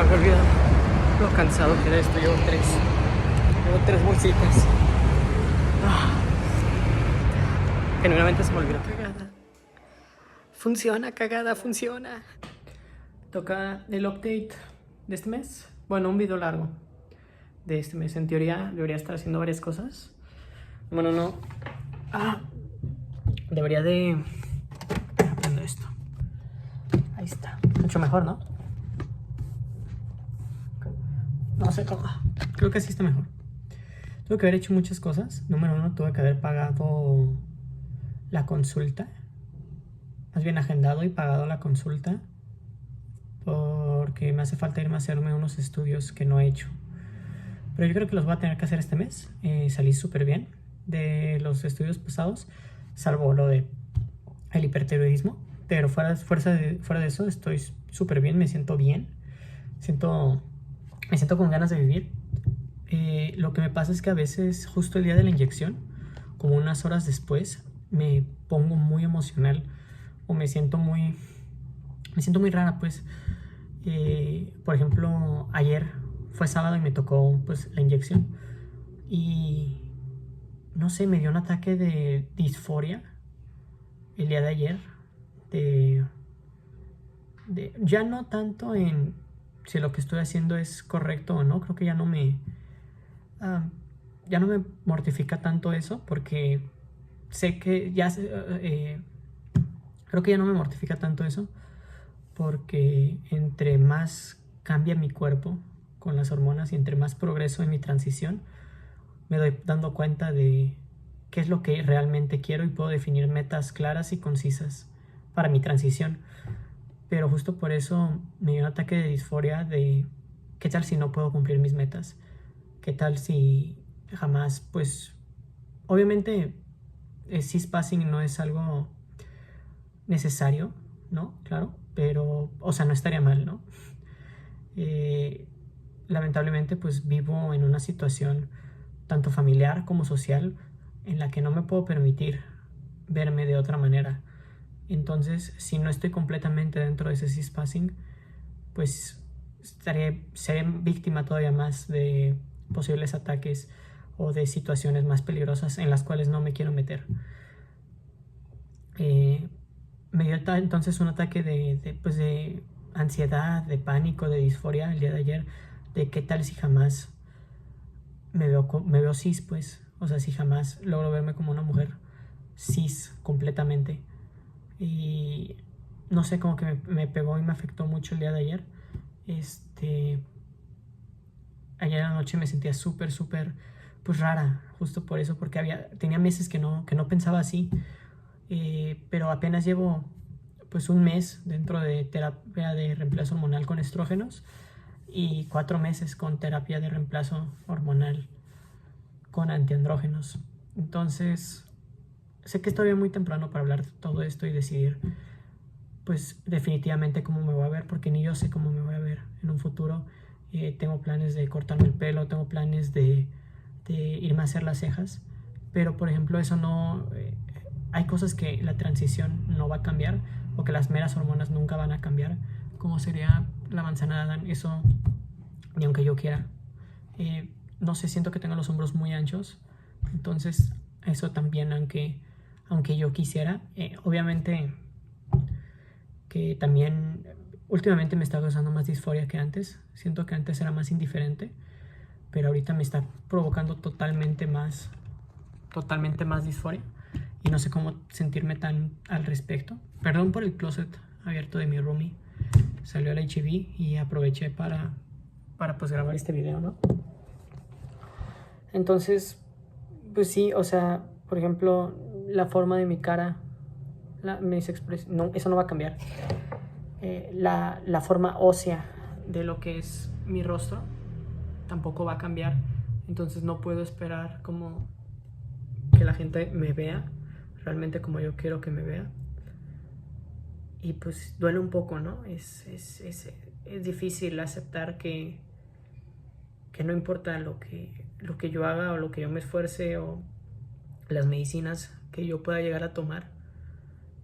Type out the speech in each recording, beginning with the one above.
me había olvidado lo cansado que era esto. Llevo tres bolsitas. Genuinamente se me olvidó. Cagada. Funciona, cagada, funciona. Toca el update de este mes. Bueno, un video largo de este mes. En teoría debería estar haciendo varias cosas. Bueno, no. Debería de... Aprendo esto. Ahí está. Mucho mejor, ¿no? No sé cómo. Creo que así está mejor. Tuve que haber hecho muchas cosas. Número 1, tuve que haber pagado la consulta. Más bien agendado y pagado la consulta. Porque me hace falta irme a hacerme unos estudios que no he hecho. Pero yo creo que los voy a tener que hacer este mes. Salí súper bien de los estudios pasados. Salvo lo de el hipertiroidismo. Pero fuera de eso estoy súper bien. Me siento bien. Me siento con ganas de vivir. Lo que me pasa es que a veces, justo el día de la inyección, como unas horas después, me pongo muy emocional o me siento muy rara, pues. Por ejemplo, ayer fue sábado y me tocó, pues, la inyección y no sé, me dio un ataque de disforia el día de ayer, ya no tanto en si lo que estoy haciendo es correcto o no. Creo que ya no me mortifica tanto eso, porque sé que creo que ya no me mortifica tanto eso, porque entre más cambia mi cuerpo con las hormonas y entre más progreso en mi transición, me doy dando cuenta de qué es lo que realmente quiero y puedo definir metas claras y concisas para mi transición. Pero justo por eso me dio un ataque de disforia de qué tal si no puedo cumplir mis metas, qué tal si jamás, pues obviamente cispassing no es algo necesario, ¿no? Claro, pero, o sea, no estaría mal, ¿no? Lamentablemente, pues vivo en una situación tanto familiar como social en la que no me puedo permitir verme de otra manera. Entonces, si no estoy completamente dentro de ese cispassing, pues seré víctima todavía más de posibles ataques o de situaciones más peligrosas en las cuales no me quiero meter. Me dio entonces un ataque de ansiedad, de pánico, de disforia el día de ayer, de qué tal si jamás me veo cis, pues, o sea, si jamás logro verme como una mujer cis completamente. Y no sé, como que me pegó y me afectó mucho el día de ayer. Ayer a la noche me sentía súper, pues rara, justo por eso, porque tenía meses que no pensaba así. Pero apenas llevo pues un mes dentro de terapia de reemplazo hormonal con estrógenos y 4 meses con terapia de reemplazo hormonal con antiandrógenos. Entonces sé que es todavía muy temprano para hablar de todo esto y decidir pues definitivamente cómo me voy a ver, porque ni yo sé cómo me voy a ver en un futuro. Tengo planes de cortarme el pelo, tengo planes de irme a hacer las cejas, pero por ejemplo eso no... hay cosas que la transición no va a cambiar o que las meras hormonas nunca van a cambiar, como sería la manzana de Adán. Eso ni aunque yo quiera. No sé, siento que tengo los hombros muy anchos, entonces eso también, aunque yo quisiera. Obviamente que también últimamente me está causando más disforia que antes. Siento que antes era más indiferente, pero ahorita me está provocando totalmente más disforia y no sé cómo sentirme tan al respecto. Perdón por el closet abierto de mi roomie. Salió el HIV y aproveché para pues grabar este video, ¿no? Entonces, pues sí, o sea, por ejemplo, la forma de mi cara, mis expresiones, no, eso no va a cambiar. La forma ósea de lo que es mi rostro tampoco va a cambiar. Entonces no puedo esperar como que la gente me vea realmente como yo quiero que me vea. Y pues duele un poco, ¿no? Es difícil aceptar que no importa lo que yo haga o lo que yo me esfuerce o las medicinas que yo pueda llegar a tomar,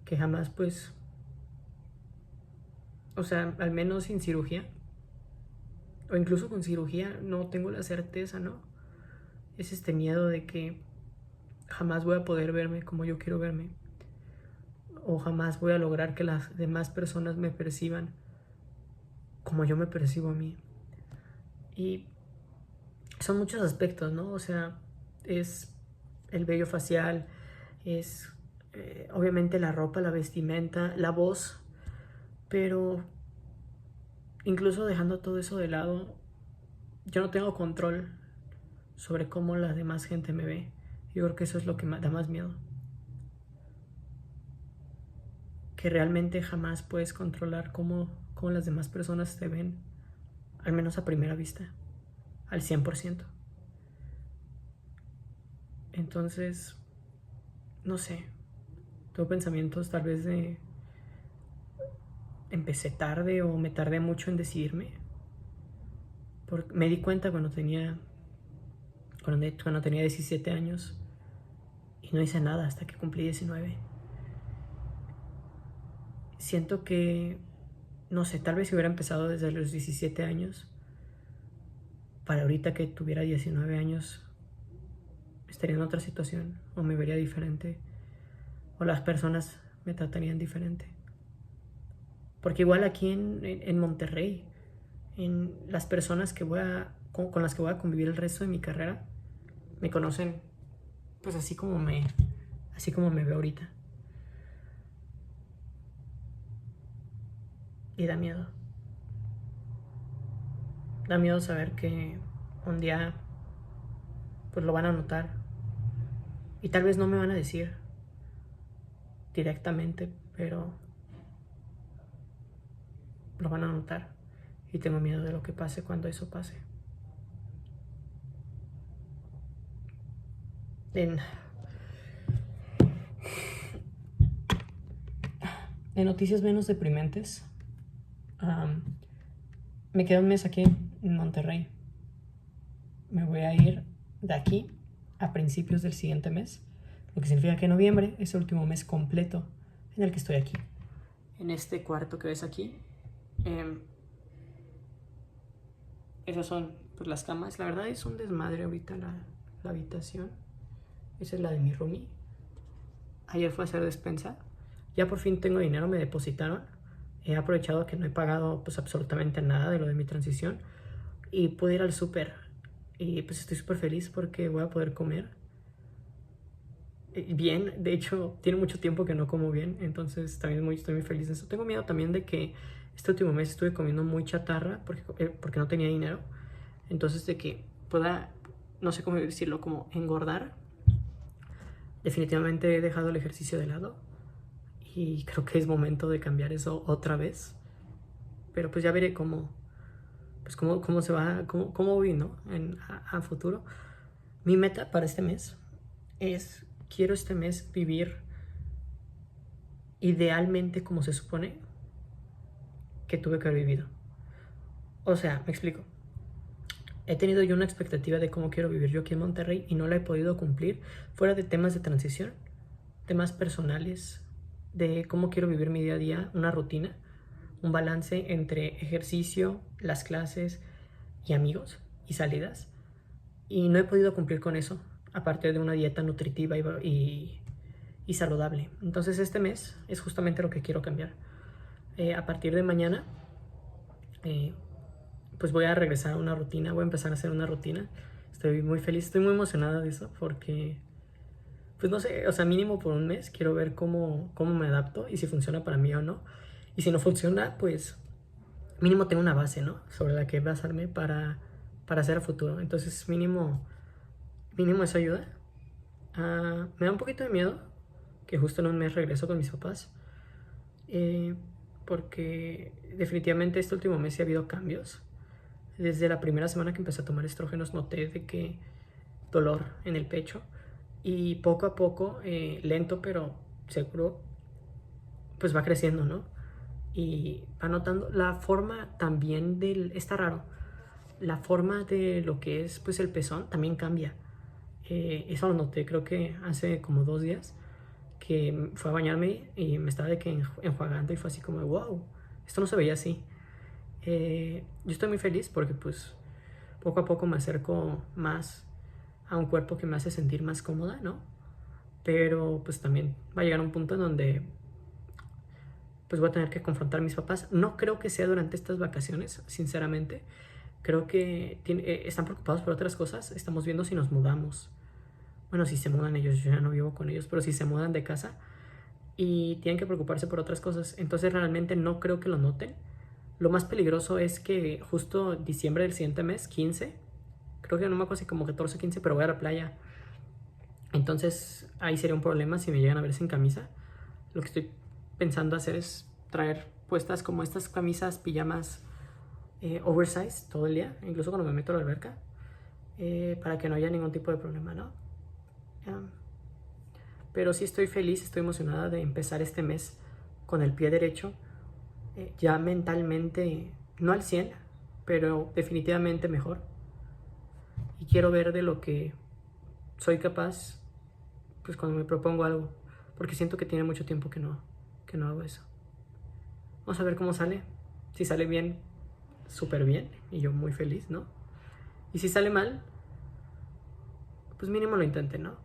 que jamás, pues, o sea, al menos sin cirugía, o incluso con cirugía, no tengo la certeza, ¿no? Es este miedo de que jamás voy a poder verme como yo quiero verme, o jamás voy a lograr que las demás personas me perciban como yo me percibo a mí. Y son muchos aspectos, ¿no? O sea, es el vello facial, es obviamente la ropa, la vestimenta, la voz, pero incluso dejando todo eso de lado, yo no tengo control sobre cómo la demás gente me ve. Yo creo que eso es lo que da más miedo. Que realmente jamás puedes controlar cómo las demás personas te ven, al menos a primera vista, al 100%. Entonces, no sé, tengo pensamientos tal vez de empecé tarde o me tardé mucho en decidirme. Porque me di cuenta cuando tenía 17 años y no hice nada hasta que cumplí 19. Siento que, no sé, tal vez si hubiera empezado desde los 17 años, para ahorita que tuviera 19 años, estaría en otra situación, o me vería diferente, o las personas me tratarían diferente. Porque igual aquí en Monterrey, en las personas que con las que voy a convivir el resto de mi carrera, me conocen pues así como me veo ahorita. Y da miedo. Da miedo saber que un día pues lo van a notar. Y tal vez no me van a decir directamente, pero lo van a notar. Y tengo miedo de lo que pase cuando eso pase. En noticias menos deprimentes, me quedo un mes aquí en Monterrey. Me voy a ir de aquí a principios del siguiente mes, lo que significa que noviembre es el último mes completo en el que estoy aquí. En este cuarto que ves aquí, esas son pues, las camas. La verdad es un desmadre ahorita la habitación. Esa es la de mi roomie. Ayer fue a hacer despensa. Ya por fin tengo dinero, me depositaron. He aprovechado que no he pagado pues absolutamente nada de lo de mi transición. Y pude ir al súper. Y pues estoy súper feliz porque voy a poder comer bien. De hecho, tiene mucho tiempo que no como bien. Entonces también estoy muy feliz de eso. Tengo miedo también de que este último mes estuve comiendo muy chatarra porque no tenía dinero. Entonces de que pueda, no sé cómo decirlo, como engordar. Definitivamente he dejado el ejercicio de lado. Y creo que es momento de cambiar eso otra vez. Pero pues ya veré cómo se va, cómo voy, ¿no? A futuro. Mi meta para este mes es, quiero este mes vivir idealmente como se supone que tuve que haber vivido. O sea, me explico. He tenido yo una expectativa de cómo quiero vivir yo aquí en Monterrey y no la he podido cumplir, fuera de temas de transición, temas personales, de cómo quiero vivir mi día a día, una rutina, un balance entre ejercicio, las clases y amigos y salidas. Y no he podido cumplir con eso, aparte de una dieta nutritiva y saludable. Entonces este mes es justamente lo que quiero cambiar. A partir de mañana, pues voy a regresar a una rutina, voy a empezar a hacer una rutina. Estoy muy feliz, estoy muy emocionada de eso porque, pues no sé, o sea, mínimo por un mes quiero ver cómo me adapto y si funciona para mí o no. Y si no funciona, pues mínimo tengo una base, ¿no? Sobre la que basarme para hacer a futuro. Entonces mínimo eso ayuda. Me da un poquito de miedo que justo en un mes regreso con mis papás. Porque definitivamente este último mes sí ha habido cambios. Desde la primera semana que empecé a tomar estrógenos noté de que dolor en el pecho y poco a poco, lento pero seguro, pues va creciendo, ¿no? Y va notando la forma también está raro, la forma de lo que es pues el pezón también cambia. Eso lo noté creo que hace como 2 días que fue a bañarme y me estaba de que enjuagando y fue así como wow, esto no se veía así. Yo estoy muy feliz porque pues poco a poco me acerco más a un cuerpo que me hace sentir más cómoda, ¿no? Pero pues también va a llegar un punto en donde pues voy a tener que confrontar a mis papás. No creo que sea durante estas vacaciones, sinceramente. Creo que están preocupados por otras cosas. Estamos viendo si nos mudamos. Bueno, si se mudan ellos, yo ya no vivo con ellos, pero si se mudan de casa y tienen que preocuparse por otras cosas, entonces realmente no creo que lo noten. Lo más peligroso es que justo diciembre del siguiente mes, 15, creo que no me acuerdo si como 14 o 15, pero voy a la playa. Entonces ahí sería un problema si me llegan a ver sin camisa. Lo que estoy pensando hacer es traer puestas como estas camisas, pijamas oversize todo el día, incluso cuando me meto a la alberca, para que no haya ningún tipo de problema, ¿no? Pero sí estoy feliz, estoy emocionada de empezar este mes con el pie derecho, ya mentalmente, no al 100, pero definitivamente mejor. Y quiero ver de lo que soy capaz, pues cuando me propongo algo, porque siento que tiene mucho tiempo que no hago eso. Vamos a ver cómo sale. Si sale bien, súper bien, y yo muy feliz, ¿no? Y si sale mal, pues mínimo lo intente, ¿no?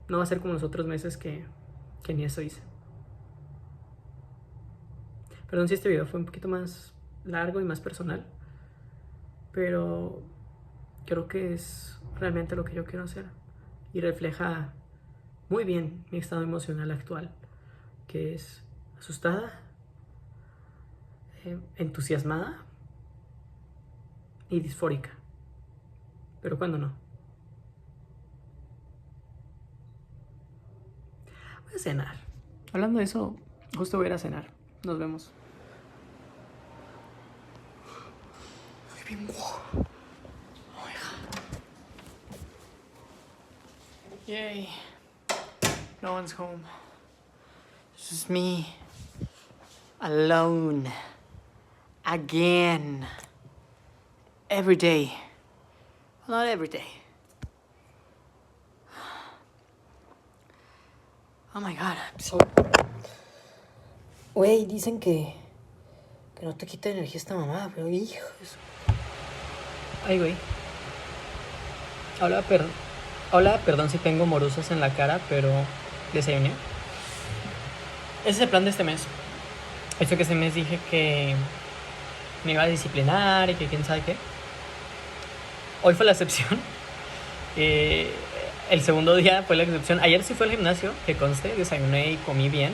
No va a ser como los otros meses que ni eso hice. Perdón si este video fue un poquito más largo y más personal, pero creo que es realmente lo que yo quiero hacer y refleja muy bien mi estado emocional actual, que es asustada, entusiasmada y disfórica. Pero ¿cuándo no? Voy a cenar. Hablando de eso, justo voy a ir a cenar. Nos vemos. Estoy bien guapo. Oh my God. Yay. No one's home. It's just me. Alone. Again. Every day. Well, not every day. Oh my God. Güey, dicen que no te quita energía esta mamada, pero hijo de su... Ay, güey. Hola, perdón si tengo morusas en la cara, pero desayuné. Ese es el plan de este mes. Eso que este mes dije que me iba a disciplinar y que quién sabe qué. Hoy fue la excepción. El segundo día fue la excepción. Ayer sí fue al gimnasio, que conste, desayuné y comí bien.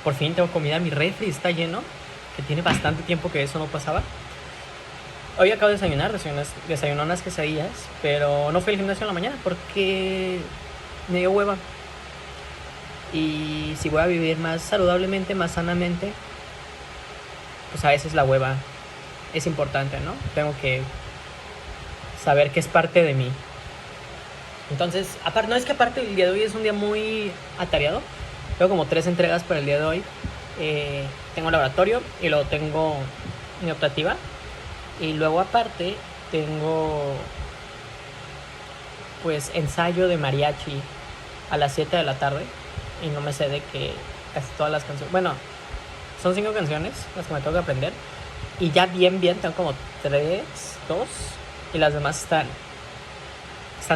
Por fin tengo comida, mi refri está lleno, que tiene bastante tiempo que eso no pasaba. Hoy acabo de desayuné unas quesadillas, pero no fui al gimnasio en la mañana porque me dio hueva. Y si voy a vivir más saludablemente, más sanamente, pues a veces la hueva es importante, ¿no? Tengo que saber que es parte de mí. Entonces, no es que aparte el día de hoy es un día muy atareado. Tengo como 3 entregas para el día de hoy. Tengo laboratorio y luego tengo mi optativa. Y luego aparte tengo pues ensayo de mariachi a las 7 de la tarde. Y no me sé de que casi todas las canciones... Bueno, son 5 canciones las que me tengo que aprender. Y ya bien, tengo como 3, 2. Y las demás están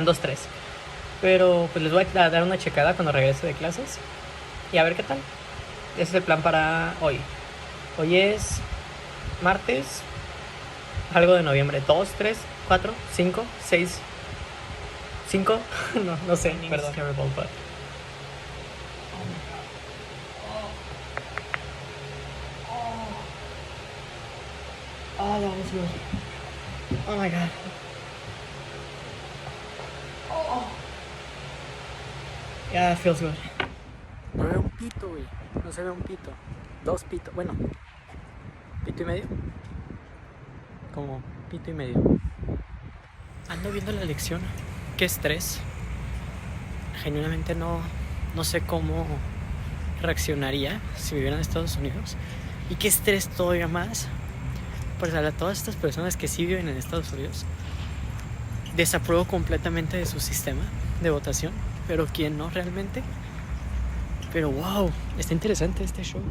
2, 3. Pero pues les voy a dar una checada cuando regrese de clases. Y a ver qué tal. Ese es el plan para hoy. Hoy es martes. Algo de noviembre. 2, 3, 4, 5, 6. 5. no sé. Perdón. Oh, that was good. Oh my God. Oh. Yeah, it feels good. No veo un pito, güey. No se ve un pito. 2 pitos. Bueno, pito y medio. Como pito y medio. Ando viendo la lección. Qué estrés. Genuinamente no sé cómo reaccionaría si viviera en Estados Unidos. Y qué estrés todavía más. Pues a todas estas personas que sí viven en Estados Unidos. Desapruebo completamente de su sistema de votación. Pero quién no realmente. Pero wow, está interesante este show.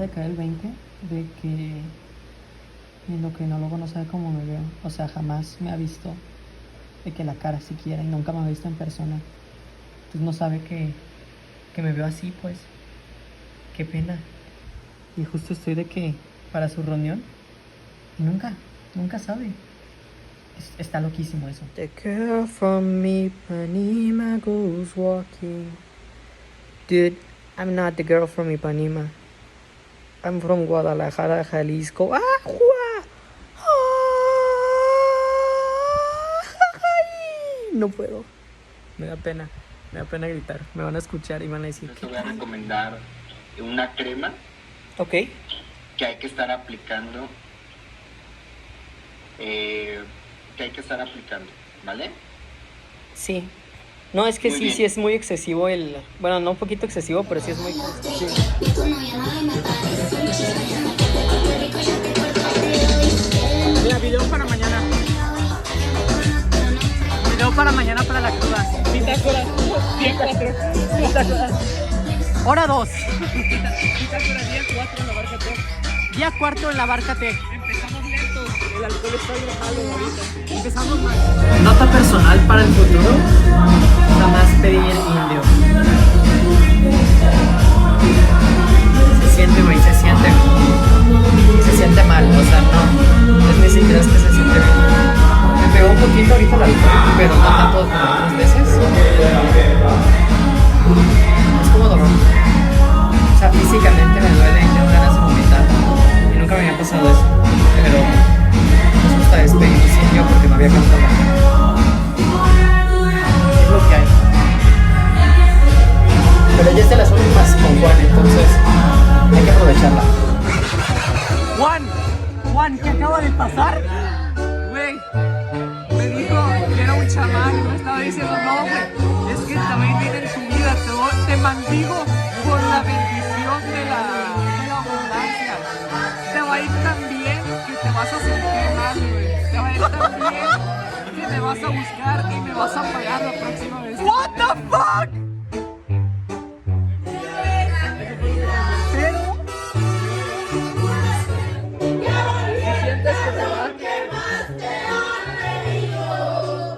de caer el 20 de que mi endocrinólogo no sabe cómo me veo. O sea, jamás me ha visto de que la cara siquiera y nunca me ha visto en persona. Entonces no sabe que me veo así, pues. Qué pena. Y justo estoy de que para su reunión y nunca sabe. Está loquísimo eso. The girl from Ipanema goes walking. Dude, I'm not the girl from Ipanema. I'm from Guadalajara, Jalisco. ¡Ah, Juá! ¡Ay! No puedo. Me da pena gritar. Me van a escuchar y van a decir Te voy a recomendar una crema. Ok. Que hay que estar aplicando. ¿Vale? Sí. No, es que Muy sí, bien. sí es muy excesivo el... Bueno, no un poquito excesivo, pero sí es muy... Sí. Mira, video para mañana. Video para mañana para la cruda. Bitácora, día 4. Bitácora. Hora 2. Bitácora, día 4 en la barca T. Día 4 en la barca T. Empezamos lento. El alcohol está enojado ahorita. Empezamos mal. Nota personal para el futuro. Jamás pedir indio. Se siente, güey, se siente. Se siente mal, o sea, no. Es ni siquiera es que se siente bien. Me pegó un poquito ahorita el alcohol, pero no tanto como otras veces. Es como dolor. O sea, físicamente me duele y tengo ganas de vomitar. Y nunca me había pasado eso. Pero me gusta despedir indio porque no había cantado. Es lo que hay. Pero ya es de las últimas con Juan, entonces hay que aprovecharla. Juan, ¿qué acaba de pasar? Güey, me dijo que era un chamán y me estaba diciendo, no, güey, es que también viene en su vida, te maldigo por la bendición de la abundancia. Te va a ir tan bien que te vas a sentir mal, güey. Te va a ir tan bien que me vas a buscar y me vas a pagar la próxima vez. What the fuck?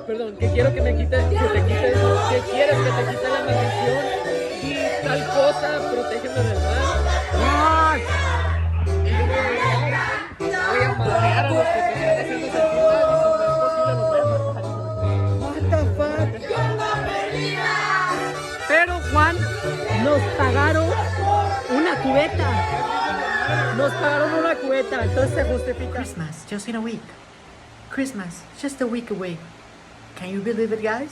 Perdón, que quiero que me quite, que quieres que te quite la maldición y tal cosa, protégeme del mal. Voy a madrear a los que te están haciendo sentir mal y si no es posible los voy a matar. What the fuck? Pero Juan, nos pagaron una cubeta. Nos pagaron una cubeta, entonces se justifica. Christmas, just in a week. Christmas, just a week away. Can you believe it, guys?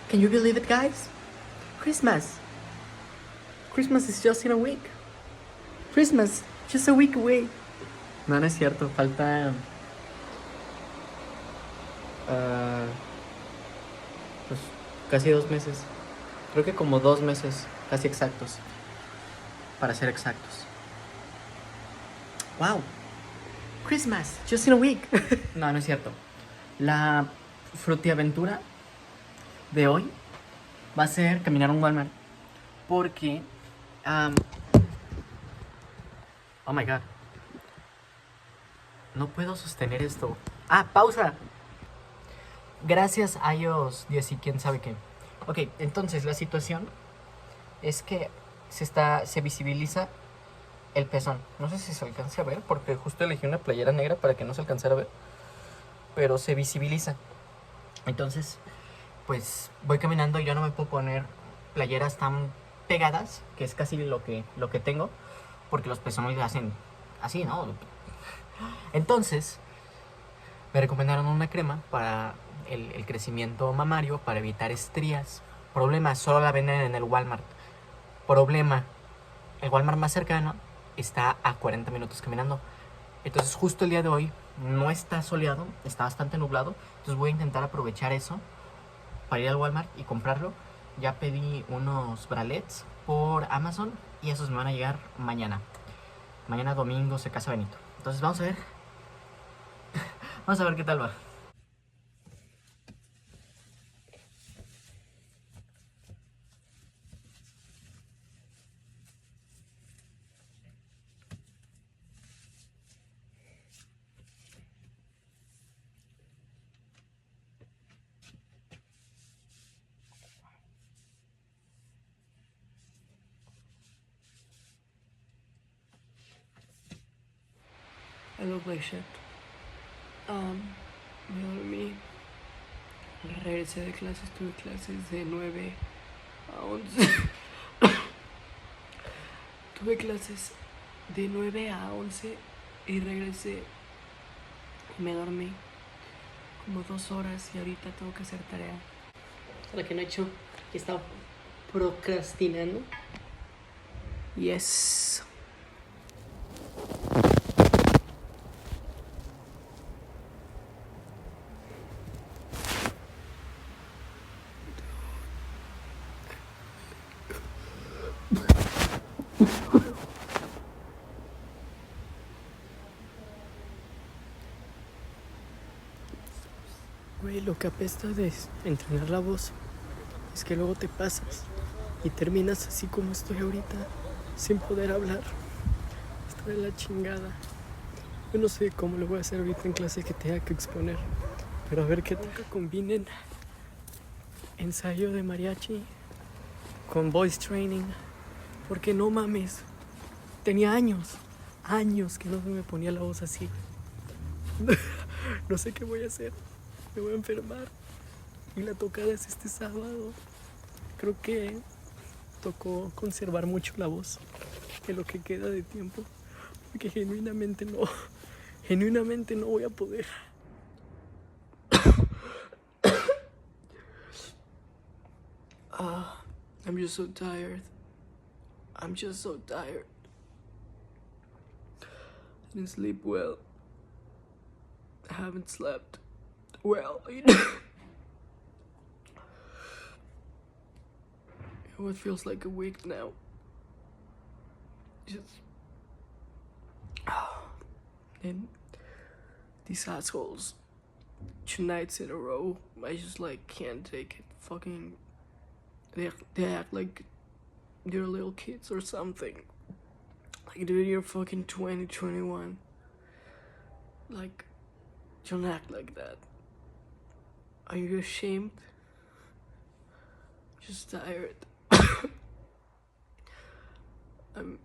Can you believe it, guys? Christmas is just in a week. Christmas, just a week away. No, no es cierto, falta... pues casi 2 meses. Creo que como 2 meses, casi exactos. Para ser exactos. Wow. Christmas, just in a week. No, no es cierto. La frutiaventura de hoy va a ser caminar a un Walmart. Porque... oh my god. No puedo sostener esto. Pausa. Gracias a iOS 10 y quién sabe qué. Ok, entonces la situación es que se visibiliza el pezón. No sé si se alcance a ver porque justo elegí una playera negra para que no se alcanzara a ver. Pero se visibiliza. Entonces, pues voy caminando y yo no me puedo poner playeras tan pegadas, que es casi lo que tengo, porque los pezones hacen así, ¿no? Entonces, me recomendaron una crema para el crecimiento mamario, para evitar estrías. Problema, solo la venden en el Walmart. Problema, el Walmart más cercano está a 40 minutos caminando. Entonces justo el día de hoy no está soleado, está bastante nublado. Entonces voy a intentar aprovechar eso para ir al Walmart y comprarlo. Ya pedí unos bralets por Amazon y esos me van a llegar mañana. Mañana domingo se casa Benito. Entonces vamos a ver. Vamos a ver qué tal va. I look like shit. Me dormí. Regresé de clases, tuve clases de 9 a 11. Tuve clases de 9 a 11 y regresé y me dormí como 2 horas y ahorita tengo que hacer tarea. La que no he hecho, que estaba procrastinando. Yes. Güey, lo que apesta de entrenar la voz es que luego te pasas y terminas así como estoy ahorita, sin poder hablar. Estoy de la chingada. Yo no sé cómo lo voy a hacer ahorita en clase que tenga que exponer, pero a ver qué tal que combinen ensayo de mariachi con voice training, porque no mames, tenía años que no me ponía la voz así. No sé qué voy a hacer, me voy a enfermar y la tocada es este sábado. Creo que tocó conservar mucho la voz en lo que queda de tiempo, porque genuinamente no voy a poder. I'm just so tired. I didn't sleep well. I haven't slept well. It feels like a week now. Just and these assholes 2 nights in a row, I just like can't take it. Fucking they act like they're little kids or something. Like, dude, you're fucking 2021. Like, don't act like that. Are you ashamed? Just tired. I'm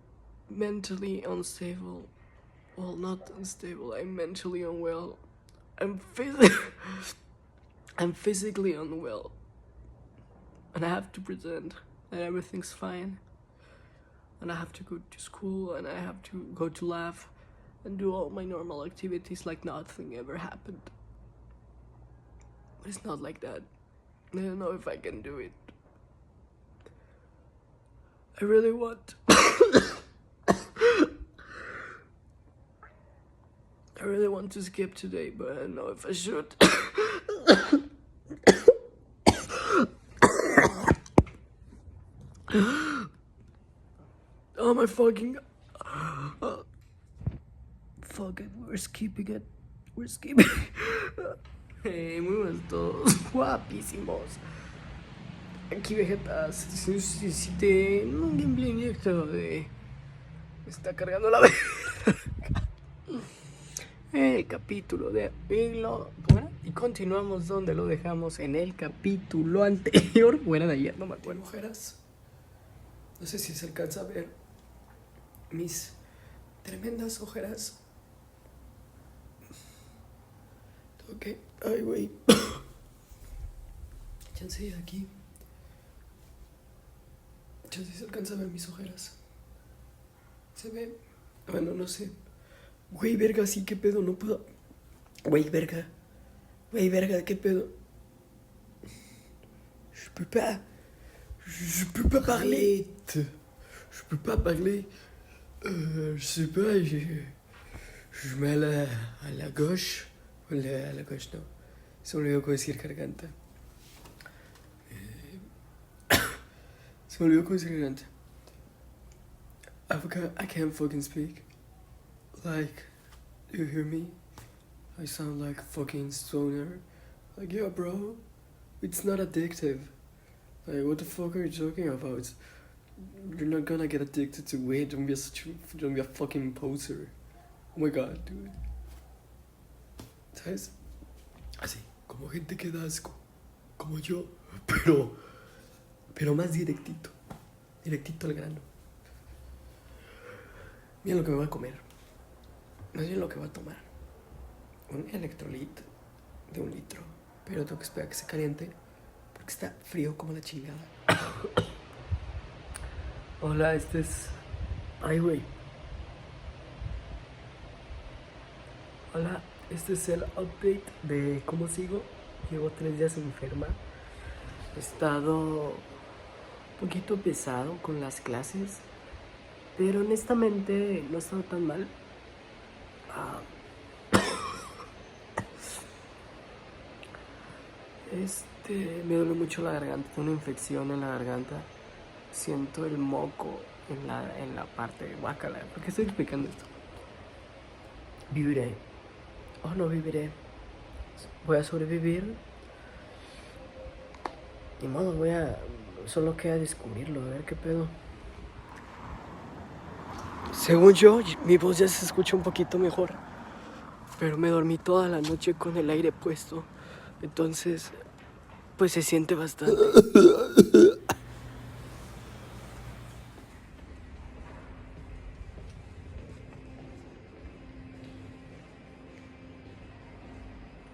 mentally unstable. Well, not unstable. I'm mentally unwell. I'm physically unwell. And I have to pretend that everything's fine. And I have to go to school and I have to go to lab and do all my normal activities like nothing ever happened. But it's not like that. I don't know if I can do it. I really want I really want to skip today, but I don't know if I should. Oh my fucking... Fuck it, we're skipping it. Hey, muy buenos todos, guapísimos. Aquí Vegetas, suscité un gameplay directo de... Me está cargando la verga. El capítulo de Pilo. Bueno, y continuamos donde lo dejamos en el capítulo anterior. Bueno, de ayer, no me acuerdo. Ojeras. No sé si se alcanza a ver mis tremendas ojeras. Ok. Ay, güey. Chance de aquí. Chance se alcanza a ver mis ojeras. ¿Se ve? Bueno, no sé. Güey, verga, sí, qué pedo, no puedo. Güey, verga, qué pedo. Je peux pas parler. Je peux pas parler. Je sais pas, je mets à la gauche. A la gauche, no. Se me olvidó cómo decir garganta. Se me olvidó cómo decir garganta. I can't fucking speak. Like, do you hear me? I sound like a fucking stoner. Like, yeah, bro, it's not addictive. Like, what the fuck are you talking about? You're not gonna get addicted to weed. Don't be a fucking poser. Oh my god, dude. ¿Sabes? Así, como gente que da asco. Como yo. Pero más directito. Directito al grano. Mira lo que me voy a comer. Más bien lo que voy a tomar. Un electrolit de 1 litro. Pero tengo que esperar que se caliente porque está frío como la chingada. Hola, este es... Ay, güey. Hola, este es el update de cómo sigo. Llevo 3 días enferma. He estado un poquito pesado con las clases, pero honestamente no he estado tan mal. Me duele mucho la garganta, tengo una infección en la garganta. Siento el moco en la parte de guácala. ¿Por qué estoy explicando esto? Viviré. Oh, no viviré. Voy a sobrevivir. Ni modo, solo queda descubrirlo, a ver qué pedo. Según yo, mi voz ya se escucha un poquito mejor. Pero me dormí toda la noche con el aire puesto. Entonces, pues se siente bastante.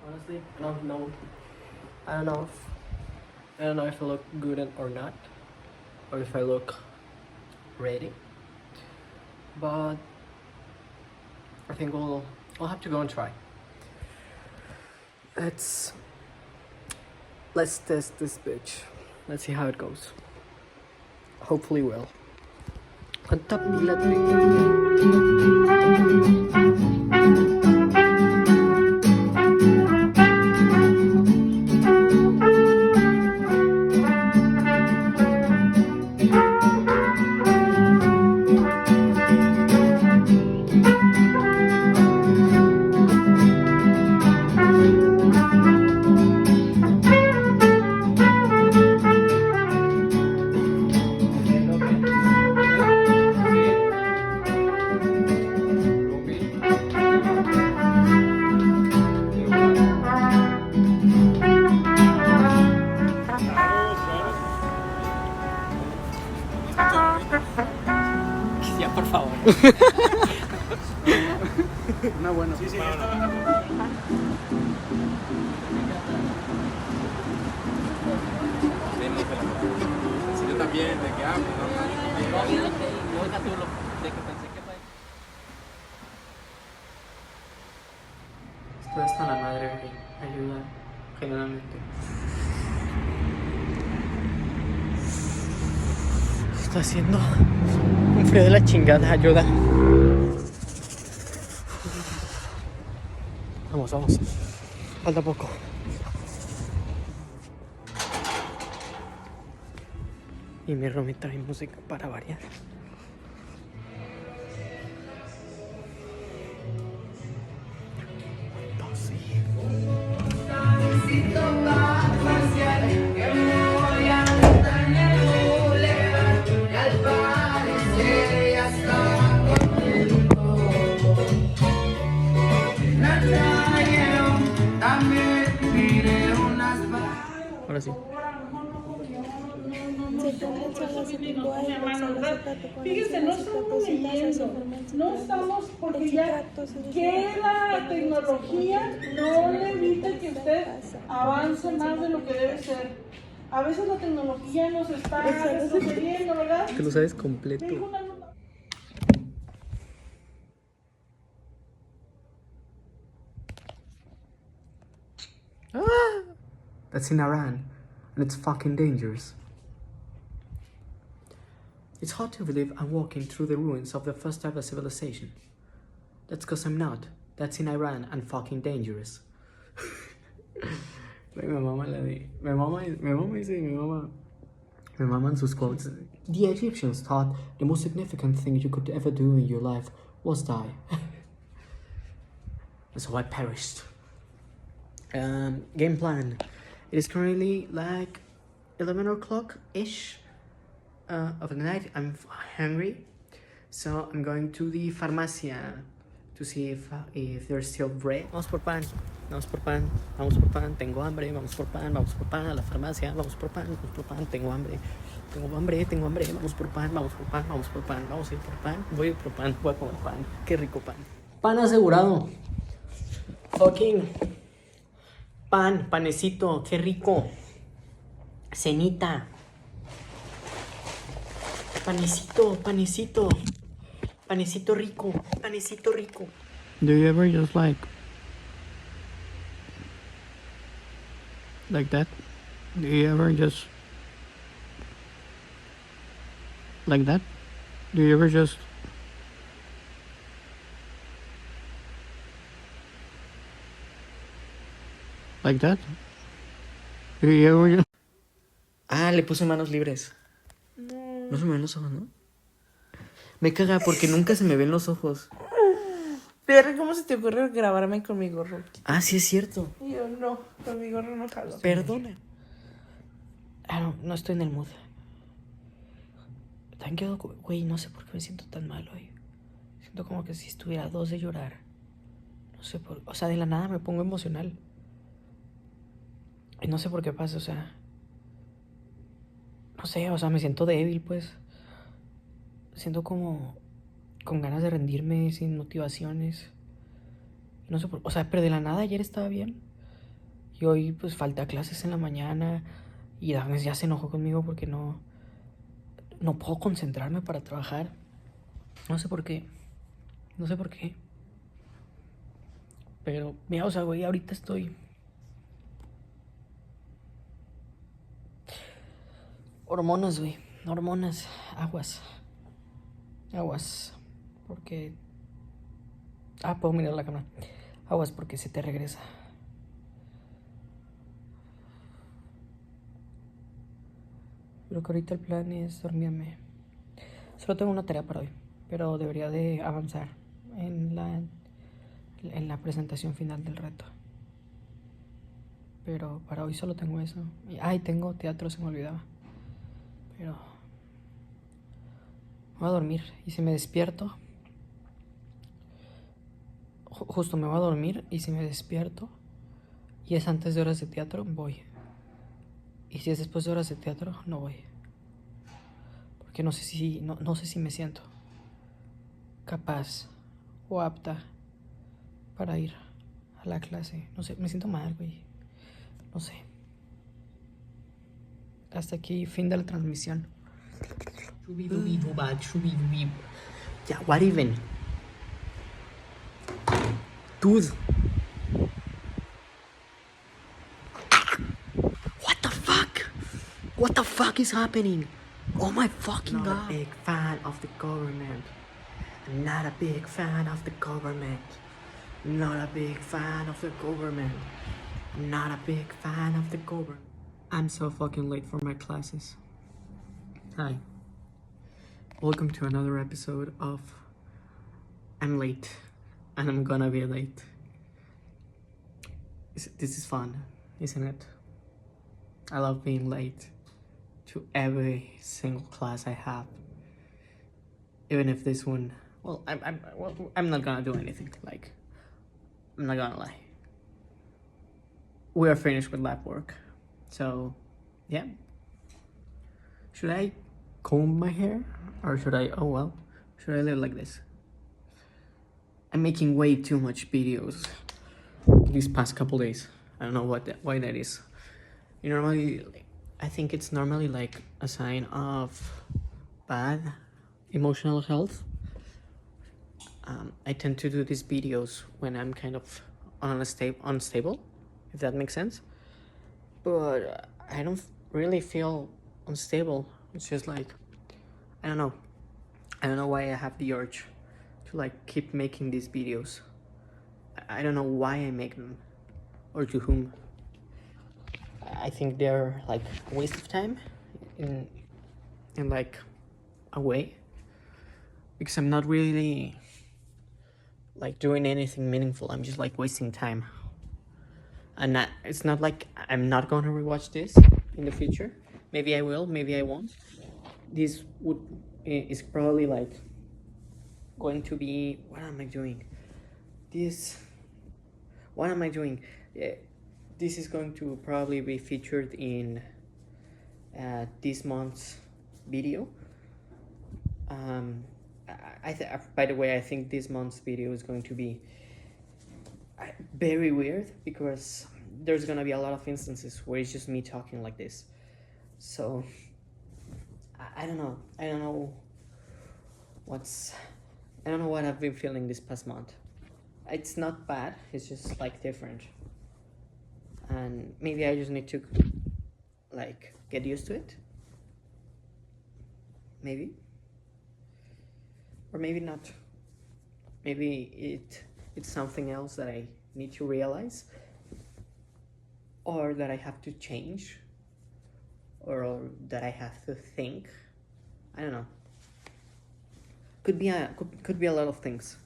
Honestly, I don't know. I don't know if I look good or not, or if I look ready. But I think I'll have to go and try. Let's test this bitch. Let's see how it goes. Hopefully well. ¿Cuánta pila Ya, por favor. Una buena. Sí, yo también, de que Estoy hasta la madre, güey. Ayuda, generalmente. Está haciendo un frío de la chingada, ayuda. Vamos. Falta poco. Y mi roomie trae música para variar. Ahora sí. Fíjense, no estamos viviendo, no estamos porque ya que la tecnología no le evita que usted avance más de lo que debe ser. A veces la tecnología nos está retrocediendo, ¿verdad? Que lo sabes completo. That's in Iran, and it's fucking dangerous. It's hard to believe I'm walking through the ruins of the first ever civilization. That's because I'm not. That's in Iran and fucking dangerous. Me maman sus quotes. The Egyptians thought the most significant thing you could ever do in your life was die. And so I perished. Game plan. It is currently like 11 o'clock-ish of the night. I'm hungry, so I'm going to the farmacia to see if there's still bread. Vamos por pan, tengo hambre, vamos por pan a la farmacia, vamos por pan, tengo hambre, vamos por pan, vamos a ir por pan, voy a ir por pan, voy a comer pan, qué rico pan. Pan asegurado. Fucking pan, panecito, qué rico. Cenita. Panecito, panecito. Panecito rico, panecito rico. Do you ever just like that? Do you ever just like that? Do you ever just like that? Do you ever just... Ah, le puse manos libres. No se me ven los ojos, ¿no? Me caga porque nunca se me ven los ojos. Pero, ¿cómo se te ocurre grabarme con mi gorro? Ah, sí es cierto. Y yo no, con mi gorro no jalo. Perdona. No estoy en el mood. Tan quedo, güey, no sé por qué me siento tan mal hoy. Siento como que si estuviera a 2 de llorar. No sé por... O sea, de la nada me pongo emocional. Y no sé por qué pasa, o sea... No sé, o sea, me siento débil, pues. Siento como... con ganas de rendirme, sin motivaciones. No sé por... O sea, pero de la nada ayer estaba bien. Y hoy, pues, falté a clases en la mañana. Y Dagnes ya se enojó conmigo porque no puedo concentrarme para trabajar. No sé por qué. No sé por qué. Pero, mira, o sea, güey, ahorita estoy... Hormonas, güey. Hormonas. Aguas. Aguas. Porque... puedo mirar la cámara. Aguas porque se te regresa. Creo que ahorita el plan es dormirme. Solo tengo una tarea para hoy, pero debería de avanzar en la presentación final del reto. Pero para hoy solo tengo eso. Y tengo teatro, se me olvidaba. Pero me voy a dormir y si me despierto, justo me voy a dormir y si me despierto y es antes de horas de teatro, voy. Y si es después de horas de teatro, no voy. Porque no sé si me siento capaz o apta para ir a la clase. No sé, me siento mal, güey. No sé. Hasta aquí, fin de la transmisión. Yeah, what even? Dude. What the fuck is happening? Oh my fucking God. Not a big fan of the government. I'm not a big fan of the government. Not a big fan of the government. I'm not a big fan of the government. I'm so fucking late for my classes. Hi. Welcome to another episode of I'm late and I'm gonna be late. This is fun, isn't it? I love being late to every single class I have. Even if this one, well, I'm not gonna do anything. Like, I'm not gonna lie. We are finished with lab work. So, yeah. Should I comb my hair? Or should I live like this? I'm making way too much videos these past couple days. I don't know why that is. Normally, I think it's normally like a sign of bad emotional health. I tend to do these videos when I'm kind of unstable, if that makes sense. But I don't really feel unstable. It's just like, I don't know why I have the urge to like keep making these videos. I don't know why I make them or to whom. I think they're like a waste of time in like a way, because I'm not really like doing anything meaningful. I'm just like wasting time. And it's not like I'm not going to rewatch this in the future. Maybe I will, maybe I won't. This is probably like going to be, what am I doing? This is going to probably be featured in this month's video. by the way, I think this month's video is going to be very weird because there's gonna be a lot of instances where it's just me talking like this. So I don't know. I don't know what I've been feeling this past month. It's not bad. It's just like different, and maybe I just need to like get used to it. Maybe. Or maybe not. Maybe it's something else that I need to realize, or that I have to change, or that I have to think. I don't know. Could be a lot of things.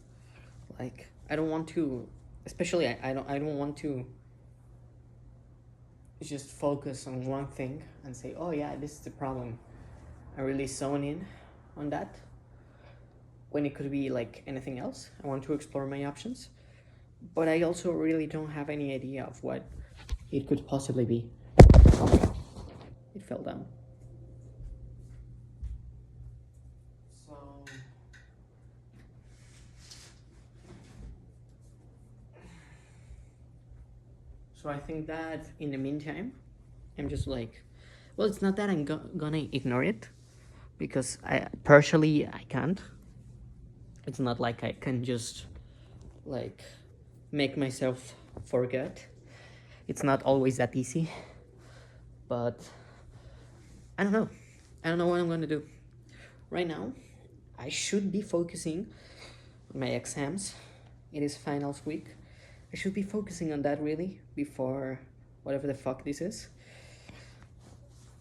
Like I don't want to, especially I don't want to just focus on one thing and say, oh yeah, this is the problem. I really zone in on that, when it could be like anything else. I want to explore my options, but I also really don't have any idea of what it could possibly be. It fell down. So I think that in the meantime, I'm just like, well, it's not that I'm gonna ignore it, because partially I can't. It's not like I can just like make myself forget. It's not always that easy, but I don't know. I don't know what I'm gonna do. Right now, I should be focusing on my exams. It is finals week. I should be focusing on that really before whatever the fuck this is,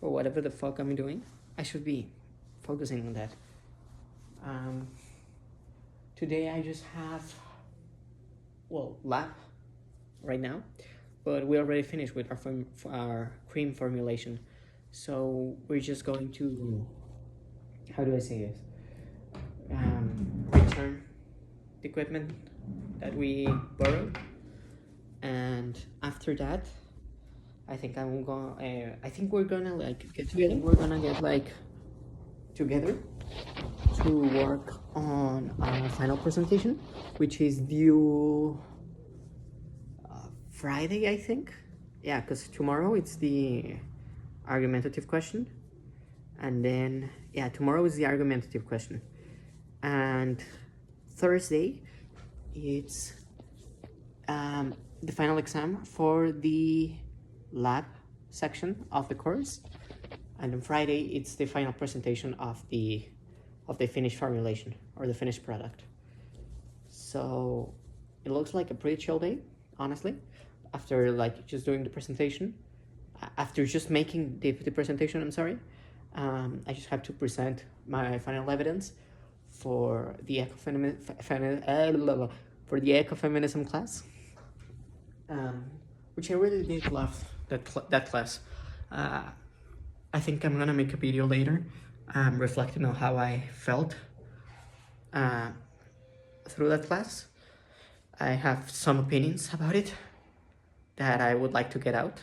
or whatever the fuck I'm doing. I should be focusing on that. Today I just have, well, lab right now, but we already finished with our cream formulation. So we're just going to, how do I say it? Return the equipment that we borrowed, and after that, I think I think we're gonna like get together. We're gonna get like together to work on our final presentation, which is due Friday, I think. Yeah, because tomorrow it's the argumentative question, and then yeah, tomorrow is the argumentative question, and Thursday it's the final exam for the lab section of the course, and on Friday it's the final presentation of the finished formulation, or the finished product. So it looks like a pretty chill day, honestly. After like just doing the presentation, after just making the presentation, I'm sorry, I just have to present my final evidence for the ecofeminism class, which I really did love that class. I think I'm gonna make a video later reflecting on how I felt through that class. I have some opinions about it that I would like to get out.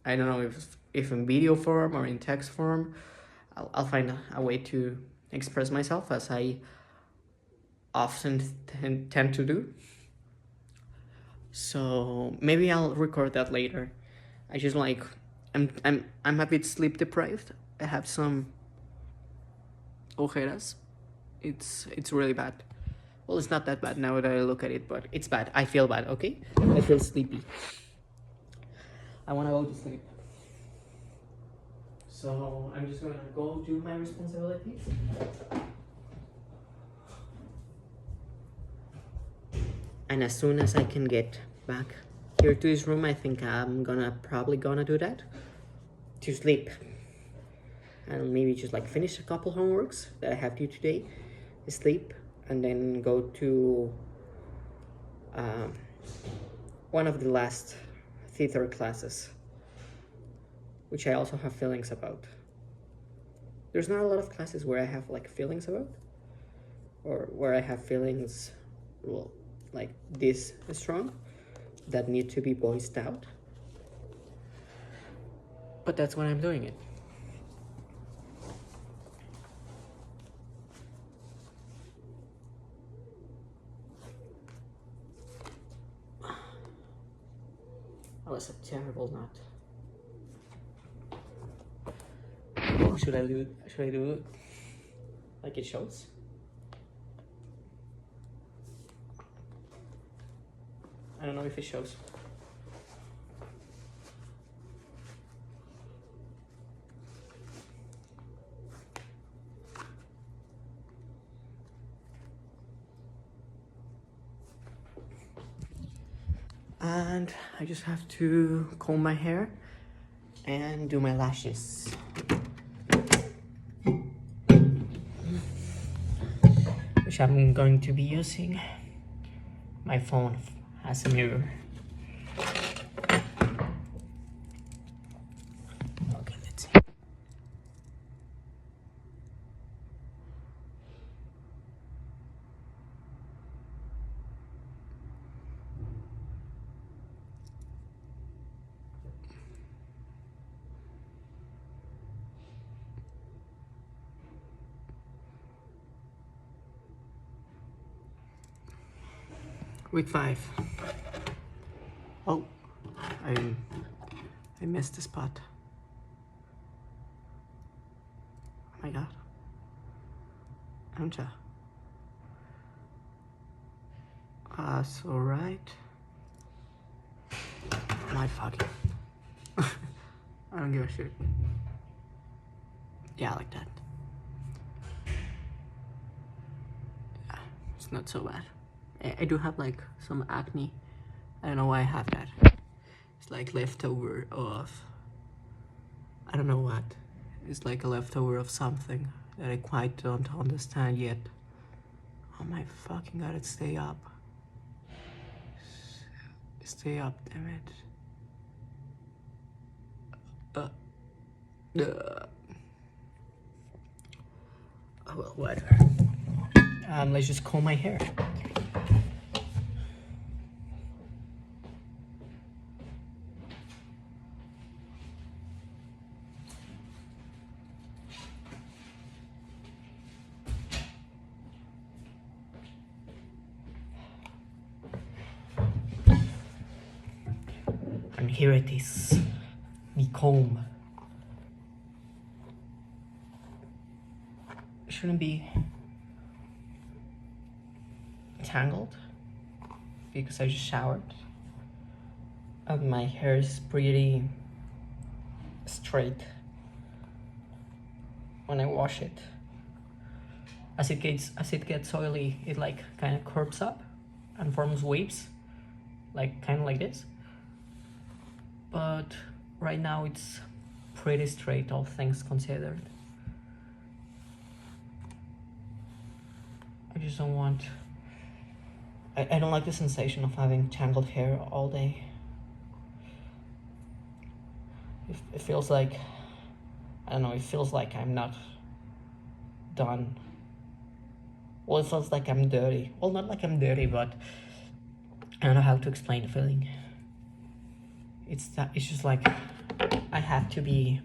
I don't know if in video form or in text form. I'll find a way to express myself, as I often tend to do. So maybe I'll record that later. I just like I'm a bit sleep deprived. I have some ojeras. It's really bad. Well, it's not that bad now that I look at it, but it's bad. I feel bad, okay? I feel sleepy. I want to go to sleep. So I'm just gonna go do my responsibilities. And as soon as I can get back here to this room, I think I'm probably gonna do that. To sleep. And maybe just like finish a couple homeworks that I have to do today. Sleep. And then go to one of the last theater classes, which I also have feelings about. There's not a lot of classes where I have like feelings about, or where I have feelings, well, like this strong, that need to be voiced out. But that's when I'm doing it. will not. Should I do like it shows? I don't know if it shows. And I just have to comb my hair and do my lashes. Which I'm going to be using my phone as a mirror. Okay, let's see. Week 5. Oh, I missed the spot. Oh my god. Enter. So right. My fucking. I don't give a shit. Yeah, like that. Yeah, it's not so bad. I do have like some acne. I don't know why I have that. It's like leftover of, I don't know what. It's like a leftover of something that I quite don't understand yet. Oh my fucking god, it stay up. Stay up, damn it. Oh well, whatever. Let's just comb my hair. And here it is, the comb. It shouldn't be tangled because I just showered and my hair is pretty straight when I wash it. As it gets oily, it like kind of curves up and forms waves, like kind of like this. But right now it's pretty straight, all things considered. I just don't want, I don't like the sensation of having tangled hair all day. It feels like, I don't know, it feels like I'm not done. Well, it feels like I'm dirty. Well, not like I'm dirty, but I don't know how to explain the feeling. It's just like I have to be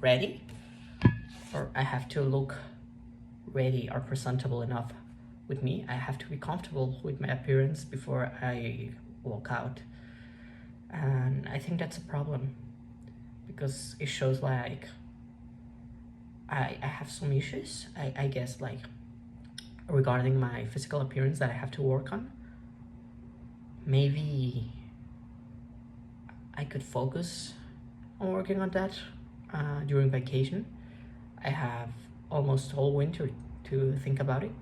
ready, or I have to look ready or presentable enough with me. I have to be comfortable with my appearance before I walk out. And I think that's a problem because it shows like I have some issues, I guess, like regarding my physical appearance that I have to work on. Maybe I could focus on working on that during vacation. I have almost all winter to think about it,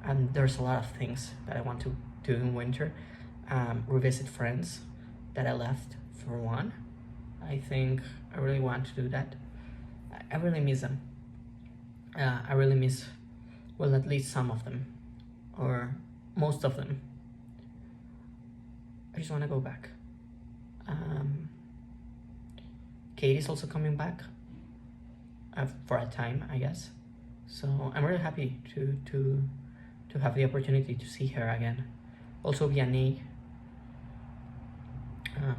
and there's a lot of things that I want to do in winter. Revisit friends that I left, for one. I think I really want to do that. I really miss them. I really miss, well, at least some of them, or most of them. I just want to go back. Katie's also coming back for a time, I guess. So I'm really happy to have the opportunity to see her again. Also Vianney. I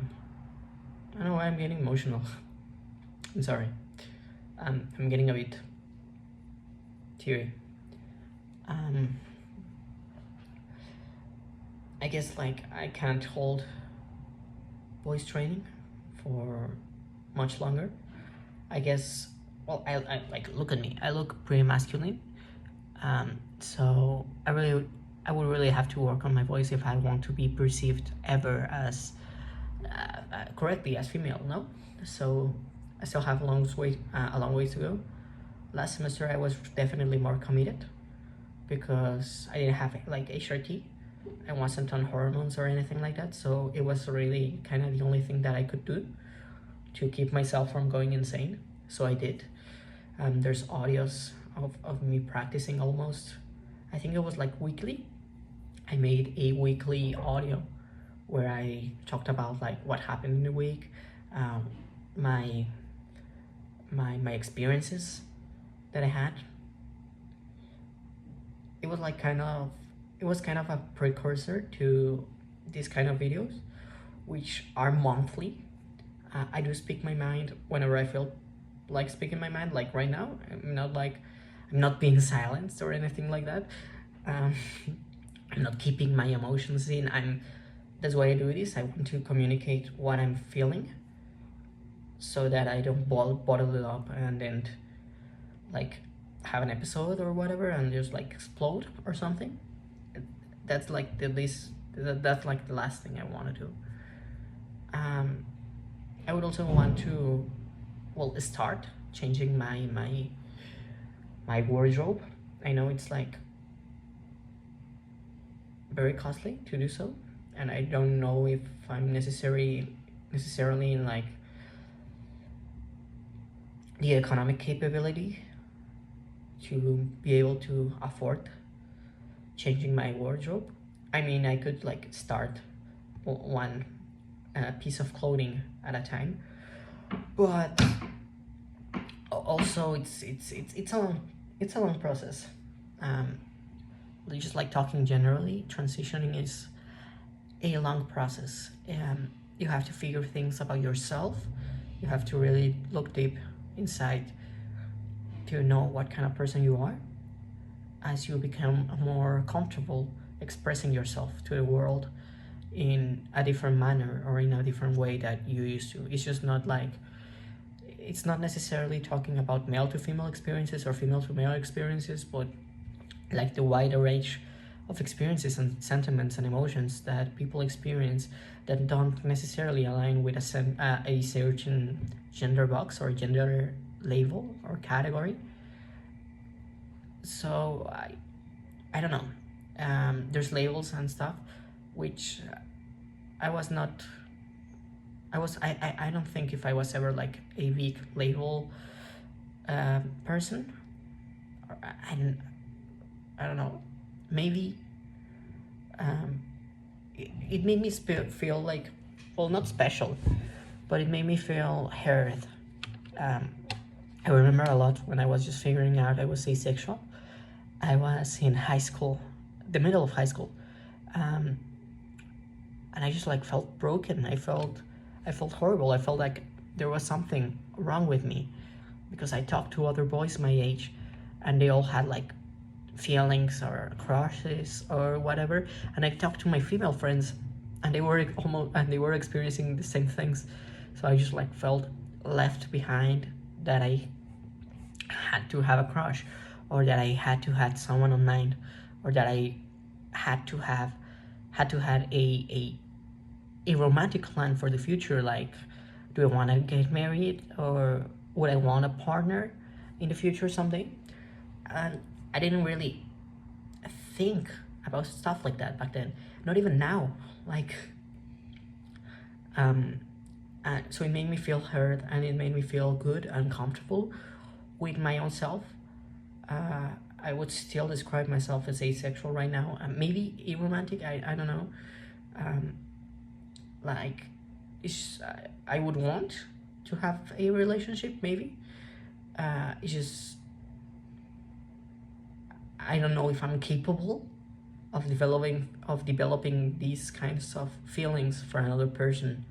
don't know why I'm getting emotional. I'm sorry. I'm getting a bit teary. I guess like I can't hold voice training for much longer. I guess, well, I like, look at me, I look pretty masculine, so I would really have to work on my voice if I want to be perceived ever as correctly as female, no? So I still have a long way to go. Last semester I was definitely more committed because I didn't have like HRT. I wasn't on hormones or anything like that, so it was really kind of the only thing that I could do to keep myself from going insane. So I did. There's audios of me practicing almost, I think it was like weekly. I made a weekly audio where I talked about like what happened in the week, my experiences that I had. It was kind of a precursor to these kind of videos, which are monthly. I do speak my mind whenever I feel like speaking my mind, like right now. I'm not being silenced or anything like that. I'm not keeping my emotions in. That's why I do this. I want to communicate what I'm feeling so that I don't bottle it up and then like have an episode or whatever and just like explode or something. That's like that's like the last thing I want to do. I would also want to, well, start changing my wardrobe. I know it's like very costly to do so, and I don't know if I'm necessarily in like the economic capability to be able to afford changing my wardrobe. I mean, I could like start one piece of clothing at a time, but also it's a long process. Just like talking generally, transitioning is a long process. You have to figure things about yourself. You have to really look deep inside to know what kind of person you are as you become more comfortable expressing yourself to the world in a different manner or in a different way that you used to. It's just not like, it's not necessarily talking about male to female experiences or female to male experiences, but like the wider range of experiences and sentiments and emotions that people experience that don't necessarily align with a certain gender box or gender label or category. So I don't know. There's labels and stuff which I don't think if I was ever like a big label person. I don't know, maybe it made me feel like, well, not special, but it made me feel heard. I remember a lot when I was just figuring out I was asexual. I was in high school, the middle of high school, and I just like felt broken. I felt horrible. I felt like there was something wrong with me because I talked to other boys my age and they all had like feelings or crushes or whatever, and I talked to my female friends and they were experiencing the same things. So I just like felt left behind, that I had to have a crush, or that I had to have someone online, or that I had to have a romantic plan for the future. Like, do I want to get married, or would I want a partner in the future someday? And I didn't really think about stuff like that back then, not even now. Like, so it made me feel heard, and it made me feel good and comfortable with my own self. I would still describe myself as asexual right now, maybe aromantic, I don't know. Like, I would want to have a relationship, maybe. It's just, I don't know if I'm capable of developing these kinds of feelings for another person,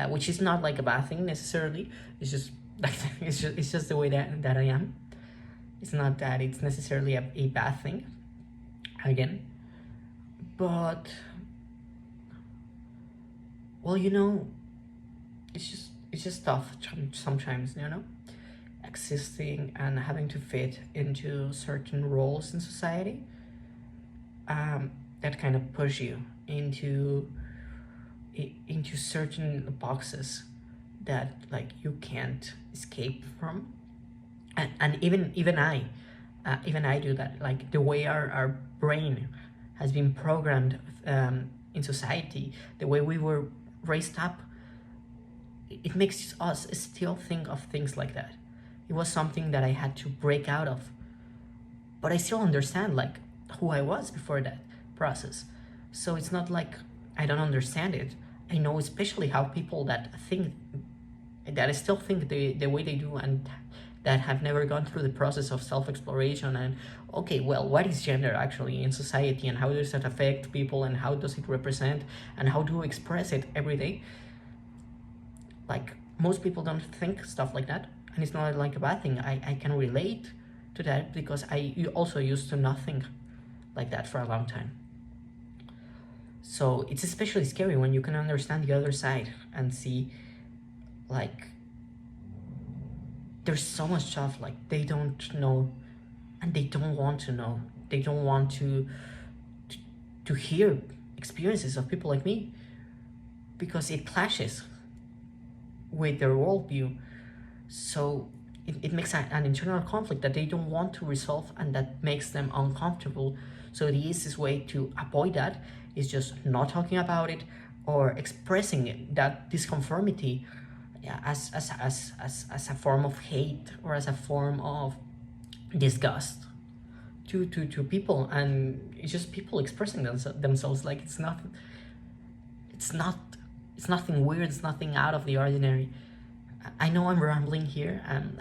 which is not like a bad thing necessarily. It's just like it's just the way that I am. It's not that it's necessarily a bad thing, again. But, well, it's just tough sometimes, you know, existing and having to fit into certain roles in society that kind of push you into certain boxes that like you can't escape from. And even I do that. Like the way our brain has been programmed in society, the way we were raised up, it makes us still think of things like that. It was something that I had to break out of, but I still understand like who I was before that process. So it's not like I don't understand it. I know especially how people that I still think the way they do, and that have never gone through the process of self-exploration and, okay, well, what is gender actually in society, and how does that affect people, and how does it represent, and how do we express it every day? Like, most people don't think stuff like that, and it's not like a bad thing. I can relate to that because I also used to not think like that for a long time. So it's especially scary when you can understand the other side and see, like, there's so much stuff like they don't know, and they don't want to know. They don't want to hear experiences of people like me because it clashes with their worldview. So it makes an internal conflict that they don't want to resolve, and that makes them uncomfortable. So the easiest way to avoid that is just not talking about it or expressing it, that disconformity, as a form of hate or as a form of disgust to people. And it's just people expressing themselves. Like it's nothing weird, it's nothing out of the ordinary. I know I'm rambling here, and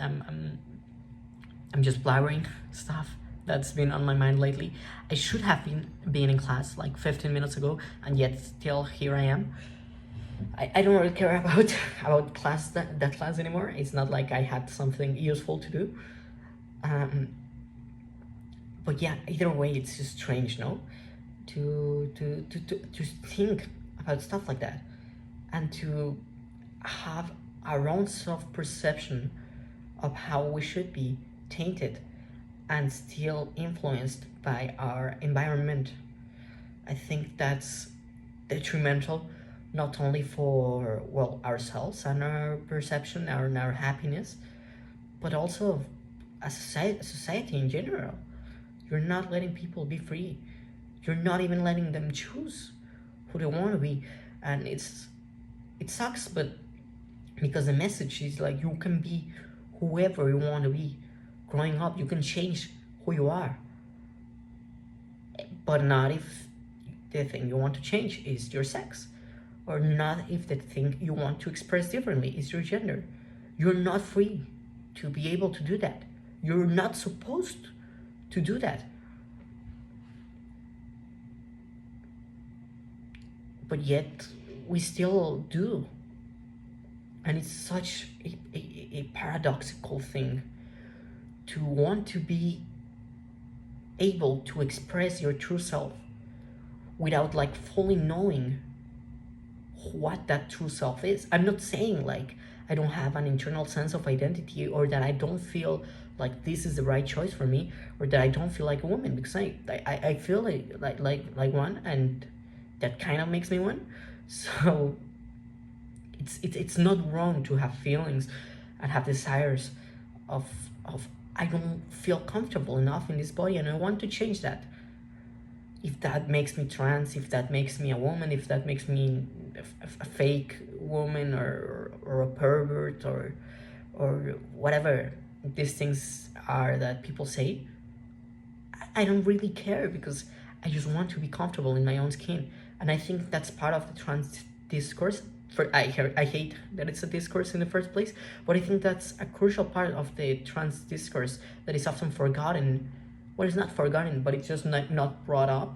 I'm just blabbering stuff that's been on my mind lately. I should have been in class like 15 minutes ago, and yet still here I am. I don't really care about class that class anymore. It's not like I had something useful to do. But yeah, either way, it's just strange, no? To think about stuff like that, and to have our own self-perception of how we should be tainted and still influenced by our environment. I think that's detrimental, not only for, well, ourselves and our perception and our happiness, but also a society in general. You're not letting people be free. You're not even letting them choose who they want to be. And it sucks, but because the message is like you can be whoever you want to be. Growing up, you can change who you are, but not if the thing you want to change is your sex, or not if the thing you want to express differently is your gender. You're not free to be able to do that. You're not supposed to do that. But yet, we still do. And it's such a paradoxical thing to want to be able to express your true self without like fully knowing what that true self is. I'm not saying like I don't have an internal sense of identity, or that I don't feel like this is the right choice for me, or that I don't feel like a woman, because I feel like one, and that kind of makes me one. So it's not wrong to have feelings and have desires of I don't feel comfortable enough in this body and I want to change that. If that makes me trans, if that makes me a woman, if that makes me a fake woman, or a pervert, or whatever these things are that people say, I don't really care, because I just want to be comfortable in my own skin. And I think that's part of the trans discourse. I hate that it's a discourse in the first place, but I think that's a crucial part of the trans discourse that is often forgotten. Well, it's not forgotten, but it's just not brought up.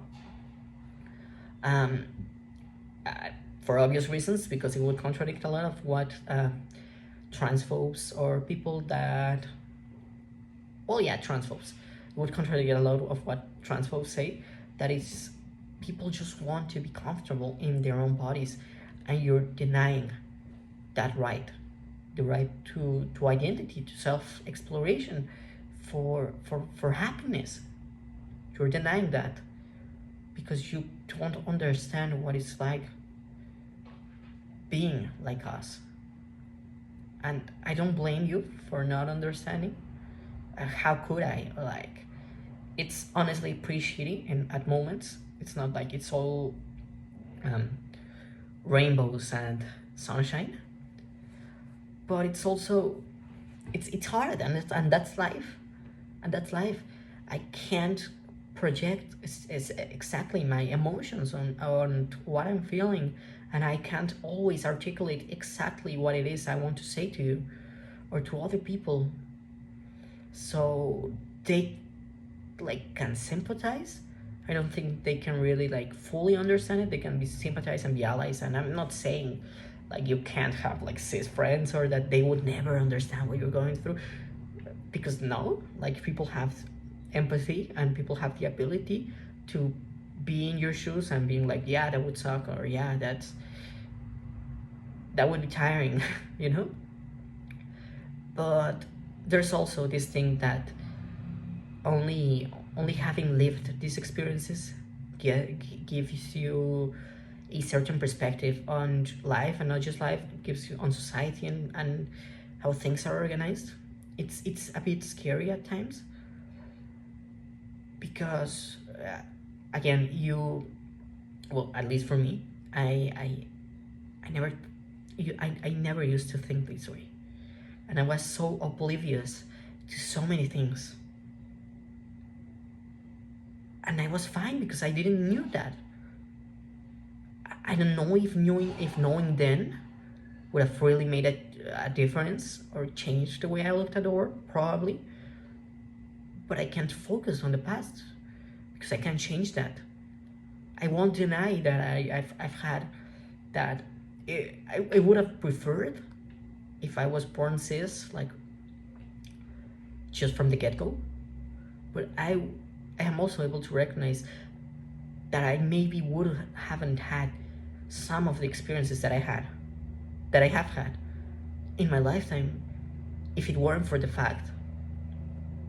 For obvious reasons, because it would contradict a lot of what transphobes or people that, well, yeah, transphobes. It would contradict a lot of what transphobes say. That is, people just want to be comfortable in their own bodies, and you're denying that right, the right to identity, to self-exploration, for happiness. You're denying that because you don't understand what it's like being like us. And I don't blame you for not understanding. How could I? Like, it's honestly pretty shitty, and at moments it's not like it's all rainbows and sunshine, but it's also it's hard, and that's life, I can't project exactly my emotions on what I'm feeling, and I can't always articulate exactly what it is I want to say to you or to other people, so they like can sympathize. I don't think they can really like fully understand it. They can be sympathize and be allies, and I'm not saying like you can't have like cis friends or that they would never understand what you're going through, because no, like people have empathy and people have the ability to be in your shoes and being like, yeah, that would suck, or yeah, that would be tiring, you know. But there's also this thing that only having lived these experiences gives you a certain perspective on life, and not just life, it gives you on society and how things are organized. It's a bit scary at times, because again, well, at least for me, I never used to think this way, and I was so oblivious to so many things, and I was fine because I didn't knew that. I don't know if knowing then would have really made a difference or changed the way I looked at the world, probably. But I can't focus on the past because I can't change that. I won't deny that I've had that. I would have preferred if I was born cis, like just from the get-go. But I am also able to recognize that I maybe haven't had some of the experiences that I have had in my lifetime if it weren't for the fact